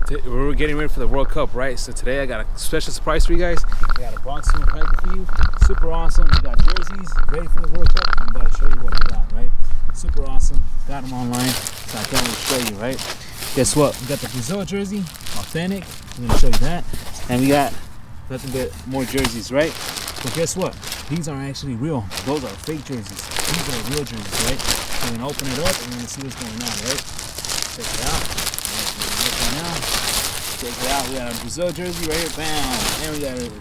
we're getting ready for the World Cup, right? So today I got a special surprise for you guys. I got a box and packet for you. Super awesome. We got jerseys ready for the World Cup. I'm about to show you what we got, right? Super awesome. Got them online, so I can't wait to show you, right? Guess what? We got the Brazil jersey, authentic. I'm gonna show you that. And we got nothing but more jerseys, right? But guess what? These are actually real. Those are fake jerseys. These are real jerseys, right? So we're gonna open it up and we're gonna see what's going on, right? Check it out. Check it out. We got a Brazil jersey right here, bam. And we got a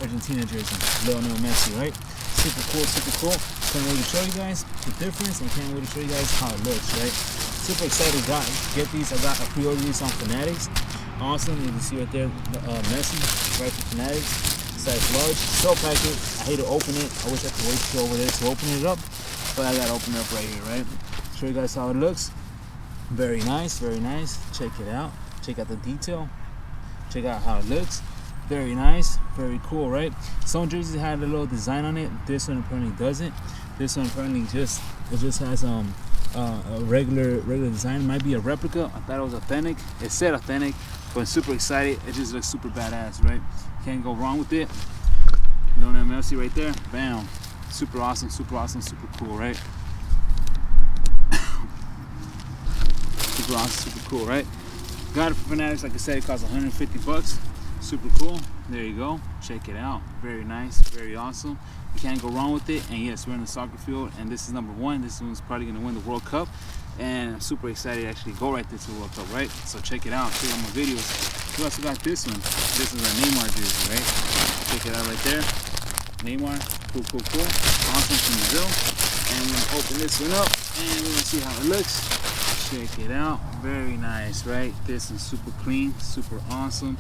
Argentina jersey, Lionel Messi, right? Super cool, super cool. Can't wait to show you guys the difference and can't wait to show you guys how it looks, right? Super excited to get these. I pre-ordered these on Fanatics. Awesome. You can see right there, Messi, right for Fanatics. Size large. Still packet. I hate to open it. I wish I could wait to go over there to open it up, but I gotta open it up right here, right? Show you guys how it looks. Very nice, very nice. Check it out. Check out the detail. Check out how it looks. Very nice, very cool, right? Some jerseys had a little design on it. This one apparently doesn't. This one apparently just has a regular design. It might be a replica. I thought it was authentic. It said authentic, but I'm super excited. It just looks super badass, right? Can't go wrong with it. Lionel Messi right there. Bam. Super awesome, super cool, right? Super awesome, super cool, right? Got it for Fanatics. Like I said, it costs 150 bucks. Super cool. There you go. Check it out. Very nice, very awesome. You can't go wrong with it. And yes, we're in the soccer field, and this is number one. This one's probably gonna win the World Cup, and I'm super excited to actually go right there to the World Cup, right? So check it out. Check out my videos. We also got this one. This is a Neymar jersey, right? Check it out right there. Neymar. Cool, cool, cool. Awesome from Brazil. And we're gonna open this one up, and we're gonna see how it looks. Check it out. Very nice, right? This one's super clean, super awesome.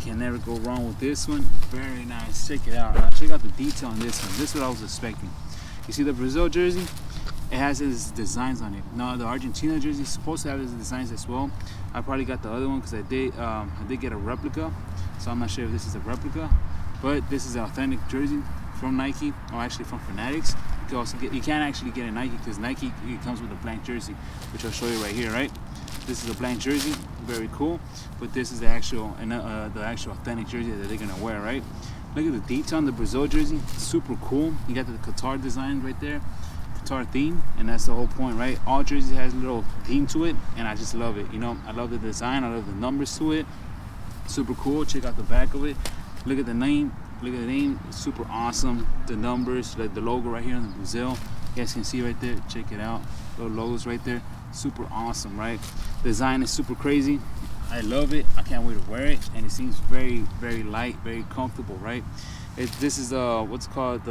Can never go wrong with this one. Very nice. Check it out. Now check out the detail on this one. This is what I was expecting. You see the Brazil jersey? It has its designs on it. Now the Argentina jersey is supposed to have its designs as well. I probably got the other one because I did get a replica. So I'm not sure if this is a replica, but this is an authentic jersey from Nike, or actually from Fanatics. You can't actually get a Nike because Nike, it comes with a blank jersey, which I'll show you right here, right? This is a blank jersey, very cool. But this is the actual authentic jersey that they're gonna wear, right? Look at the detail on the Brazil jersey, super cool. You got the Qatar design right there, Qatar theme, and that's the whole point, right? All jerseys has a little theme to it, and I just love it. You know, I love the design, I love the numbers to it. Super cool. Check out the back of it. Look at the name. Look at the name, it's super awesome. The numbers, like the logo right here on the Brazil. You guys can see right there, check it out. Little logos right there, super awesome, right? Design is super crazy. I love it, I can't wait to wear it. And it seems very, very light, very comfortable, right? This is what's called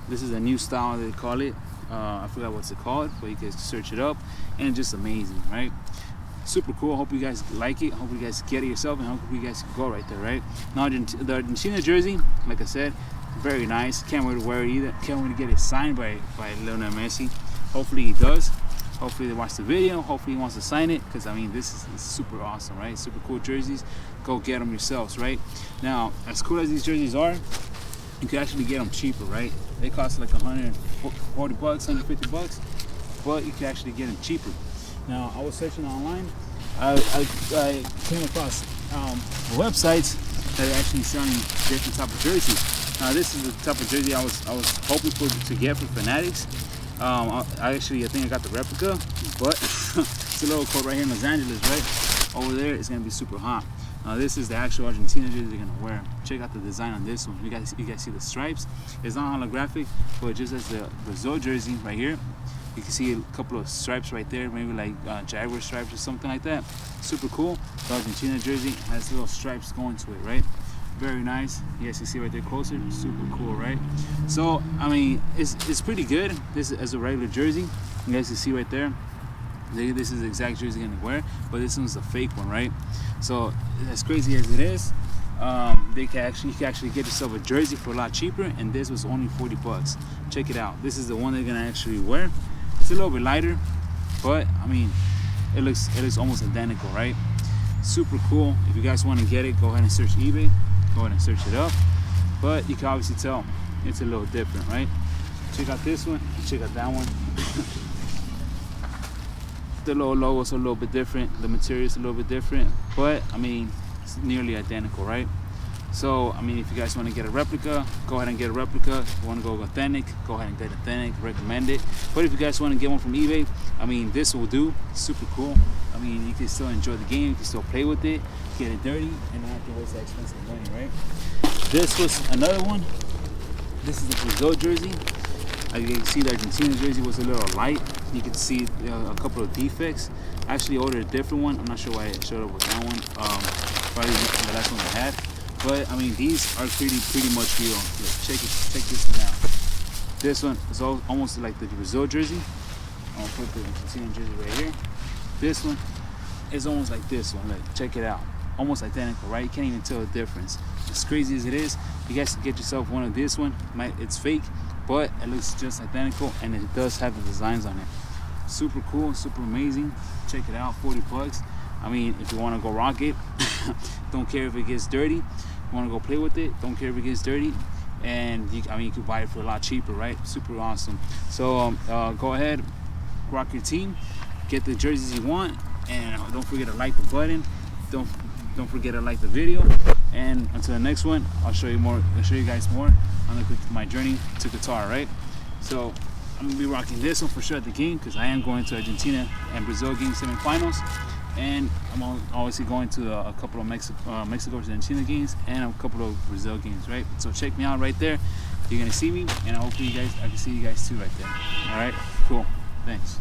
this is a new style they call it. I forgot what's it called, but you can search it up, and just amazing, right? Super cool. Hope you guys like it. Hope you guys get it yourself, and hope you guys can go right there, right? Now the Argentina jersey, like I said, very nice. Can't wait to wear it either. Can't wait to get it signed by Lionel Messi. Hopefully he does. Hopefully they watch the video. Hopefully he wants to sign it, because I mean this is super awesome, right? Super cool jerseys. Go get them yourselves, right? Now, as cool as these jerseys are, you can actually get them cheaper, right? They cost like 140 bucks, 150 bucks, but you can actually get them cheaper. Now, I was searching online. I came across websites that are actually selling different type of jerseys. Now, this is the type of jersey I was hoping to get from Fanatics. I think I got the replica, but it's a little cold right here in Los Angeles, right? Over there, it's gonna be super hot. Now, this is the actual Argentina jersey they're gonna wear. Check out the design on this one. You guys see the stripes. It's not holographic, but just as the Brazil jersey right here. You can see a couple of stripes right there, maybe like Jaguar stripes or something like that. Super cool. The Argentina jersey has little stripes going to it, right? Very nice. You guys can see right there closer. Super cool, right? So, I mean, it's pretty good. This is as a regular jersey. You guys can see right there. This is the exact jersey I'm gonna wear, but this one's a fake one, right? So, as crazy as it is, you can actually get yourself a jersey for a lot cheaper, and this was only 40 bucks. Check it out. This is the one they're gonna actually wear. It's a little bit lighter, but I mean, it looks almost identical, right? Super cool. If you guys want to get it, go ahead and search eBay. Go ahead and search it up. But you can obviously tell it's a little different, right? Check out this one. Check out that one. The little logo's a little bit different, the material's a little bit different, but I mean, it's nearly identical, right? So, I mean, if you guys want to get a replica, go ahead and get a replica. If you want to go authentic, go ahead and get authentic, recommend it. But if you guys want to get one from eBay, I mean, this will do. It's super cool. I mean, you can still enjoy the game, you can still play with it, get it dirty, and not have to waste that expensive money, right? This was another one. This is the Brazil jersey. As you can see, the Argentina jersey was a little light. You can see a couple of defects. I actually ordered a different one. I'm not sure why it showed up with that one. Probably the last one I had. But I mean, these are pretty much real. Look, check this one out. This one is almost like the Brazil jersey. I'll put the Argentina jersey right here. This one is almost like this one. Look, check it out. Almost identical, right? You can't even tell the difference. As crazy as it is, you guys can get yourself one of this one. It's fake, but it looks just identical, and it does have the designs on it. Super cool, super amazing. Check it out, 40 bucks. I mean, if you want to go rock it, don't care if it gets dirty. You want to go play with it, don't care if it gets dirty. And you could buy it for a lot cheaper, right? Super awesome. So go ahead, rock your team, get the jerseys you want, and don't forget to like the button. Don't forget to like the video. And until the next one, I'll show you guys more on my journey to Qatar, right? So I'm gonna be rocking this one for sure at the game, because I am going to Argentina and Brazil game semifinals, and I'm obviously going to a couple of Mexico Argentina games and a couple of Brazil games, right? So check me out right there. You're gonna see me, and hopefully I can see you guys too right there. All right, cool. Thanks.